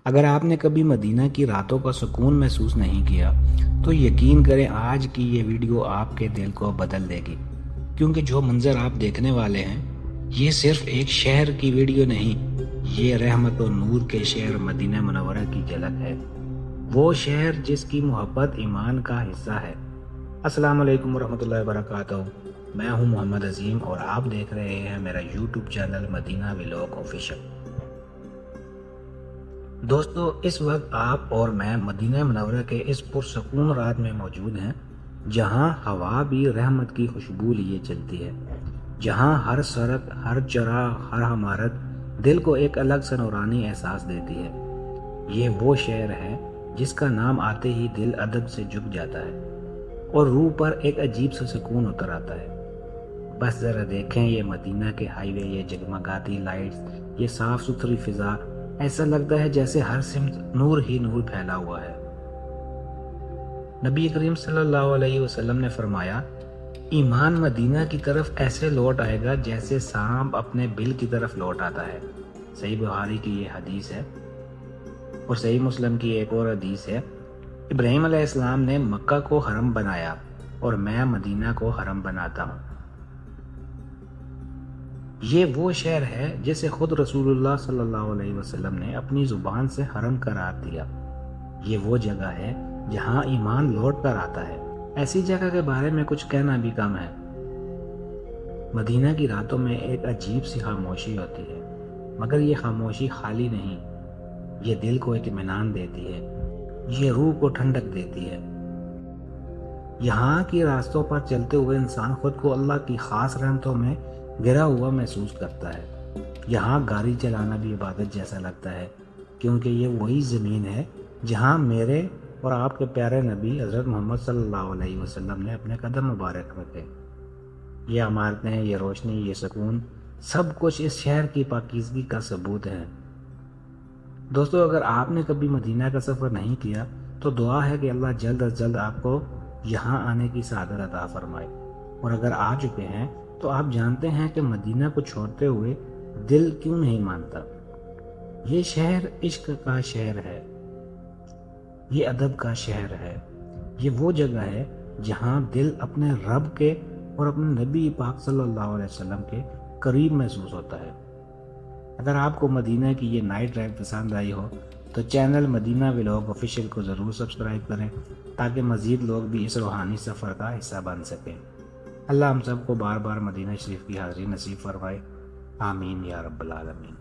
اگر آپ نے کبھی مدینہ کی راتوں کا سکون محسوس نہیں کیا تو یقین کریں آج کی یہ ویڈیو آپ کے دل کو بدل دے گی، کیونکہ جو منظر آپ دیکھنے والے ہیں یہ صرف ایک شہر کی ویڈیو نہیں، یہ رحمت و نور کے شہر مدینہ منورہ کی جھلک ہے، وہ شہر جس کی محبت ایمان کا حصہ ہے۔ السلام علیکم ورحمۃ اللہ وبرکاتہ، میں ہوں محمد عظیم اور آپ دیکھ رہے ہیں میرا یوٹیوب چینل مدینہ ولاگ آفیشیل۔ دوستو، اس وقت آپ اور میں مدینہ منورہ کے اس پرسکون رات میں موجود ہیں، جہاں ہوا بھی رحمت کی خوشبو لیے چلتی ہے، جہاں ہر سڑک، ہر چراغ، ہر عمارت دل کو ایک الگ سا نورانی احساس دیتی ہے۔ یہ وہ شہر ہے جس کا نام آتے ہی دل ادب سے جھک جاتا ہے اور روح پر ایک عجیب سا سکون اتر آتا ہے۔ بس ذرا دیکھیں یہ مدینہ کے ہائی وے، یہ جگمگاتی لائٹس، یہ صاف ستھری فضا، ایسا لگتا ہے جیسے ہر سمت نور ہی نور پھیلا ہوا ہے۔ نبی کریم صلی اللہ علیہ وسلم نے فرمایا، ایمان مدینہ کی طرف ایسے لوٹ آئے گا جیسے سانپ اپنے بل کی طرف لوٹ آتا ہے۔ صحیح بخاری کی یہ حدیث ہے اور صحیح مسلم کی ایک اور حدیث ہے، ابراہیم علیہ السلام نے مکہ کو حرم بنایا اور میں مدینہ کو حرم بناتا ہوں۔ یہ وہ شہر ہے جسے خود رسول اللہ صلی اللہ علیہ وسلم نے اپنی زبان سے حرم قرار دیا۔ یہ وہ جگہ ہے جہاں ایمان لوٹ کر آتا ہے۔ ایسی جگہ کے بارے میں کچھ کہنا بھی کم ہے۔ مدینہ کی راتوں میں ایک عجیب سی خاموشی ہوتی ہے، مگر یہ خاموشی خالی نہیں، یہ دل کو اطمینان دیتی ہے، یہ روح کو ٹھنڈک دیتی ہے۔ یہاں کی راستوں پر چلتے ہوئے انسان خود کو اللہ کی خاص رحمتوں میں گھرا ہوا محسوس کرتا ہے۔ یہاں گاڑی چلانا بھی عبادت جیسا لگتا ہے، کیونکہ یہ وہی زمین ہے جہاں میرے اور آپ کے پیارے نبی حضرت محمد صلی اللہ علیہ وسلم نے اپنے قدم مبارک رکھے۔ یہ عمارتیں، یہ روشنی، یہ سکون، سب کچھ اس شہر کی پاکیزگی کا ثبوت ہے۔ دوستو، اگر آپ نے کبھی مدینہ کا سفر نہیں کیا تو دعا ہے کہ اللہ جلد از جلد آپ کو یہاں آنے کی سعادت عطا فرمائے، اور اگر آ چکے ہیں تو آپ جانتے ہیں کہ مدینہ کو چھوڑتے ہوئے دل کیوں نہیں مانتا۔ یہ شہر عشق کا شہر ہے، یہ ادب کا شہر ہے، یہ وہ جگہ ہے جہاں دل اپنے رب کے اور اپنے نبی پاک صلی اللہ علیہ وسلم کے قریب محسوس ہوتا ہے۔ اگر آپ کو مدینہ کی یہ نائٹ ڈرائیو پسند آئی ہو تو چینل مدینہ ولاگ آفیشیل کو ضرور سبسکرائب کریں تاکہ مزید لوگ بھی اس روحانی سفر کا حصہ بن سکیں۔ اللہ ہم سب کو بار بار مدینہ شریف کی حاضری نصیب فرمائے، آمین یا رب العالمین۔